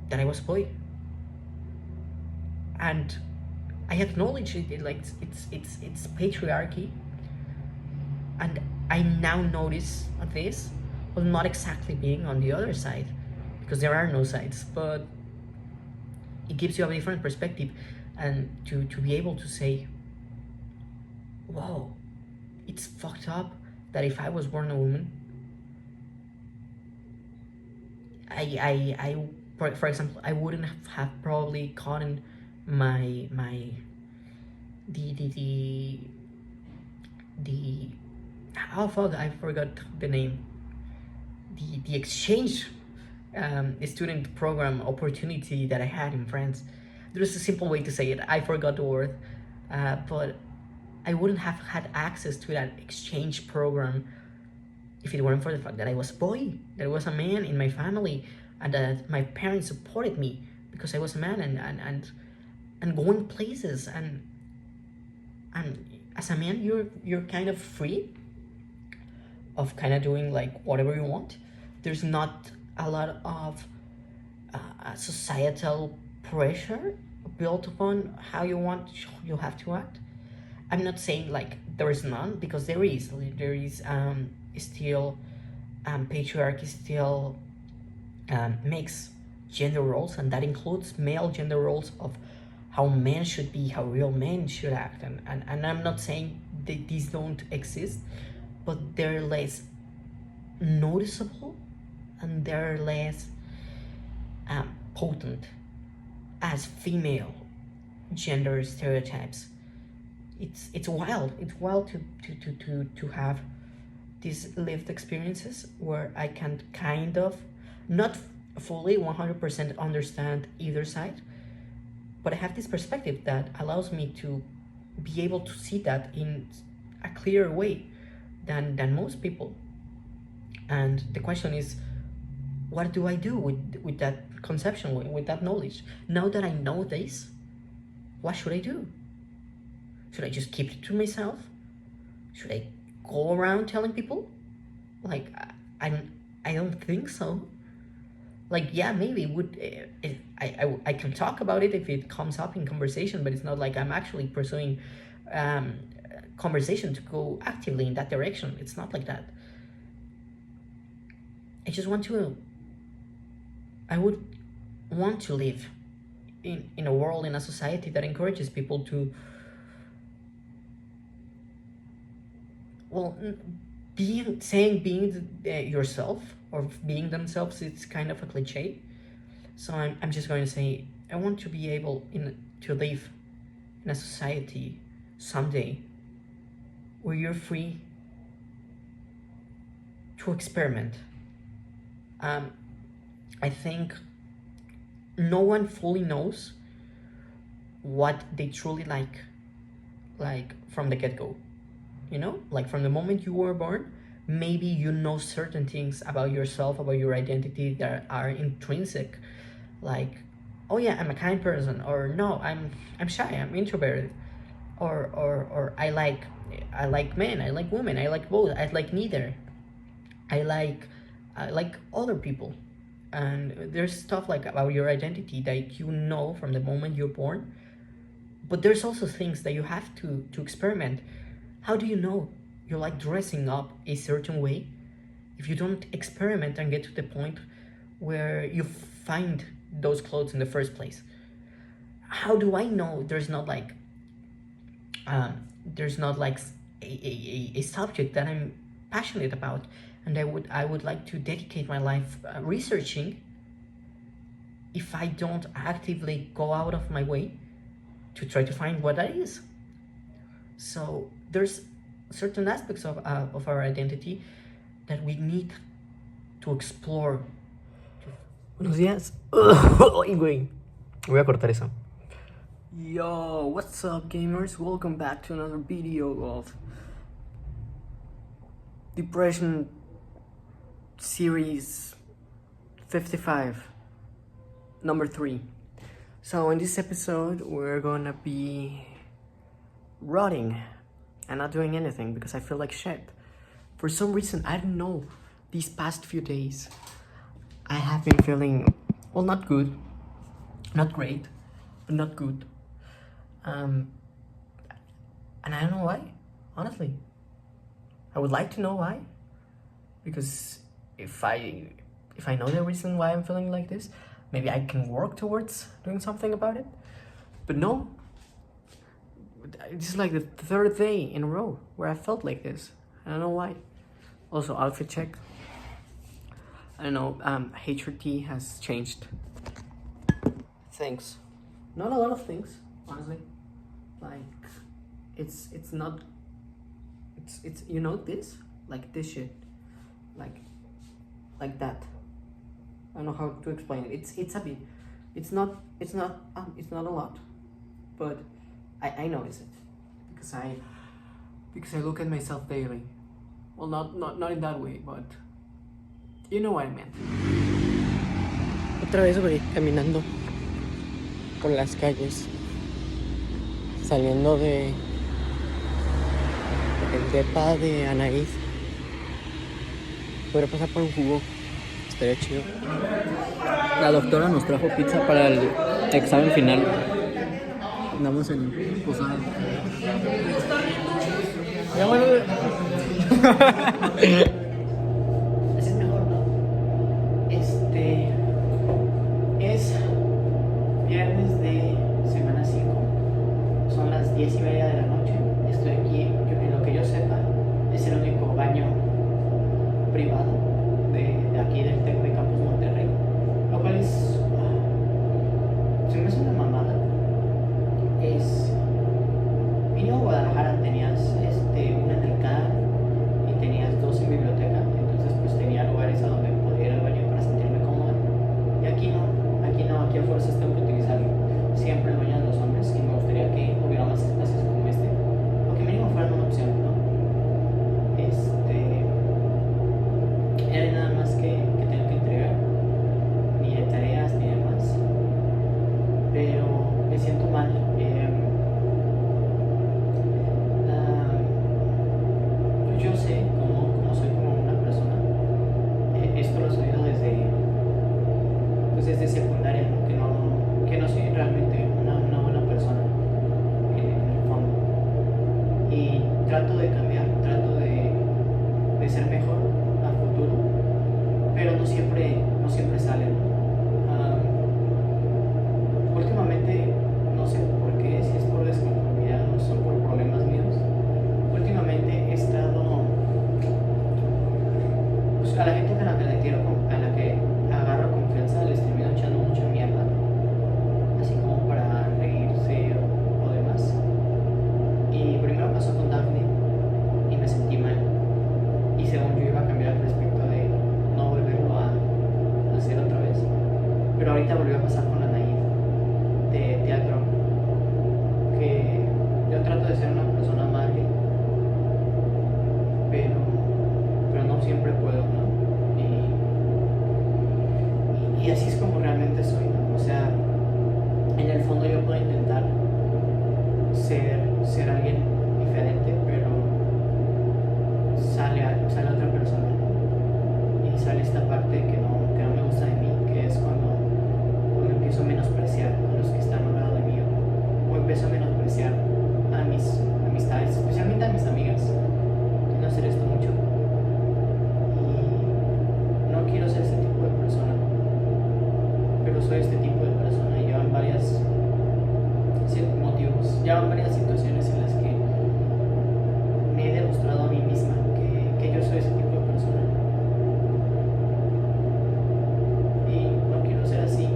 that I was a boy. And I acknowledge it, like it's patriarchy, and I now notice this, well, not exactly being on the other side, because there are no sides, but it gives you a different perspective, and to be able to say, whoa, it's fucked up that if I was born a woman, for example, I wouldn't have probably gotten the oh fuck, I forgot the name, the exchange student program opportunity that I had in France. There's a simple way to say it, I forgot the word, but I wouldn't have had access to that exchange program if it weren't for the fact that I was a boy, there was a man in my family, and that my parents supported me because I was a man, and going places, and as a man you're kind of free of kind of doing like whatever you want. There's not a lot of societal pressure built upon how you have to act. I'm not saying like there is none, because there is still patriarchy still makes gender roles, and that includes male gender roles of how men should be, how real men should act, and I'm not saying that these don't exist, but they're less noticeable and they're less potent as female gender stereotypes. It's wild to have these lived experiences where I can kind of not fully 100% understand either side, but I have this perspective that allows me to be able to see that in a clearer way than most people. And the question is, what do I do with that conception, with that knowledge? Now that I know this, what should I do? Should I just keep it to myself? Should I go around telling people? Like, I don't think so. Like, yeah, maybe it would. I can talk about it if it comes up in conversation, but it's not like I'm actually pursuing conversation to go actively in that direction. It's not like that. I would want to live in a world, in a society that encourages people to, well, being yourself or being themselves. It's kind of a cliche. So I'm just going to say, I want to be able to live in a society someday where you're free to experiment. I think no one fully knows what they truly like from the get-go. You know, like from the moment you were born, maybe you know certain things about yourself, about your identity that are intrinsic, like, oh yeah, I'm a kind person, or no, I'm shy, I'm introverted, or I like men, I like women, I like both, I like neither, I like other people. And there's stuff like about your identity that you know from the moment you're born, but there's also things that you have to experiment. How do you know you like dressing up a certain way if you don't experiment and get to the point where you find those clothes in the first place? How do I know there's not like a subject that I'm passionate about and I would like to dedicate my life researching if I don't actively go out of my way to try to find what that is? So there's certain aspects of our identity that we need to explore. Buenos días. Ay, güey. Voy a cortar eso. Yo, what's up, gamers? Welcome back to another video of Depression Series 55, number 3. So in this episode, we're gonna be rotting and not doing anything because I feel like shit. For some reason, I don't know, these past few days, I have been feeling, well, not good, not great, but not good. And I don't know why, honestly. I would like to know why, because if I know the reason why I'm feeling like this, maybe I can work towards doing something about it. But no, this is like the third day in a row where I felt like this. I don't know why. Also, outfit check. I don't know, HRT has changed things. Not a lot of things, honestly. Like, it's not, it's you know, this, like this shit, like that. I don't know how to explain it. It's a bit, it's not a lot, but I notice it because I look at myself daily. Well, not in that way, but you know what I meant. Otra vez voy caminando por las calles, saliendo de el depa de Anaís. Podría pasar por un jugo, estaría chido. La doctora nos trajo pizza para el examen final. Andamos en posada. Ya bueno. Así es mejor, ¿no? Es viernes de semana 5. Son las 10:30 de la noche. Estoy aquí, en lo que yo sepa, es el único baño privado de aquí del TEC de Campus Monterrey. Lo cual es... se me hace una mamada. Mínimo Guadalajara tenías una en el CAR y tenías 2 en biblioteca, entonces pues tenía lugares a donde podía ir al baño para sentirme cómodo. Y aquí a fuerzas tengo que utilizar siempre el baño de los hombres y me gustaría que hubiera más espacios como este pues desde secundaria, ¿no? Que no soy realmente una buena persona en el fondo. Y trato de cambiar, trato de ser mejor a futuro, pero no siempre sale, ¿no? Últimamente, no sé por qué, si es por desconformidad o son por problemas míos, últimamente he estado, pues a la gente a la que le quiero, a la que agarro confianza, les termino echando mucha mierda, así como para reírse o demás. Y primero pasó con Daphne y me sentí mal, y según yo iba a cambiar al respecto de no volverlo a hacer otra vez, pero ahorita volvió a pasar con la de teatro, que yo trato de ser una persona amable, pero no siempre puedo, ¿no? Y así es como realmente soy, ¿no? O sea, en el fondo yo puedo intentar ser alguien diferente, pero sale otra persona, ¿no? Y sale esta parte que no me gusta de mí, que es cuando empiezo a menospreciar a los que están al lado de mí, o empiezo a menospreciar a mis amistades, especialmente a mis amigas. Quiero hacer esto mucho y no quiero ser este tipo de persona, pero soy este tipo de persona y llevan varios motivos, llevan varias situaciones en las que me he demostrado a mí misma que yo soy ese tipo de persona y no quiero ser así.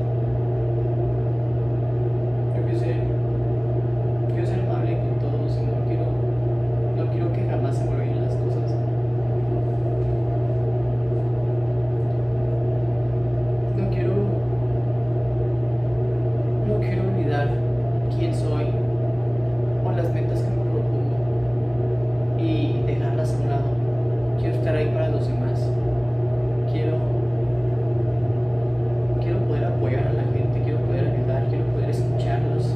Quiero ser amable con todos y no quiero que jamás se me olviden las cosas. No quiero olvidar quién soy o las metas que me propongo y dejarlas a un lado. Quiero estar ahí para los demás. Quiero poder apoyar a la gente, quiero poder ayudar, quiero poder escucharlos.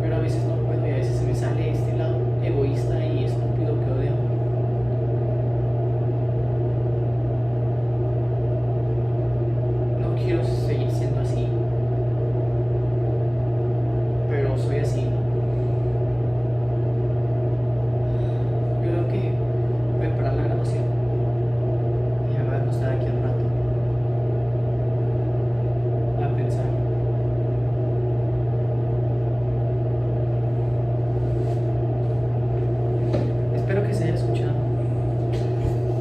Pero a veces no puedo y a veces se me sale este lado egoísta y estúpido que odio. No quiero seguir siendo así, pero soy así. Yo creo que voy a parar la grabación y me voy a acostar aquí un rato a pensar. Espero que se haya escuchado,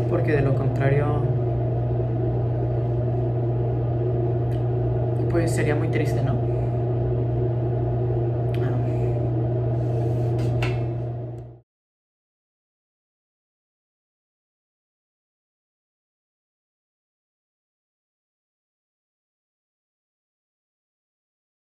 porque de lo contrario pues sería muy triste, ¿no?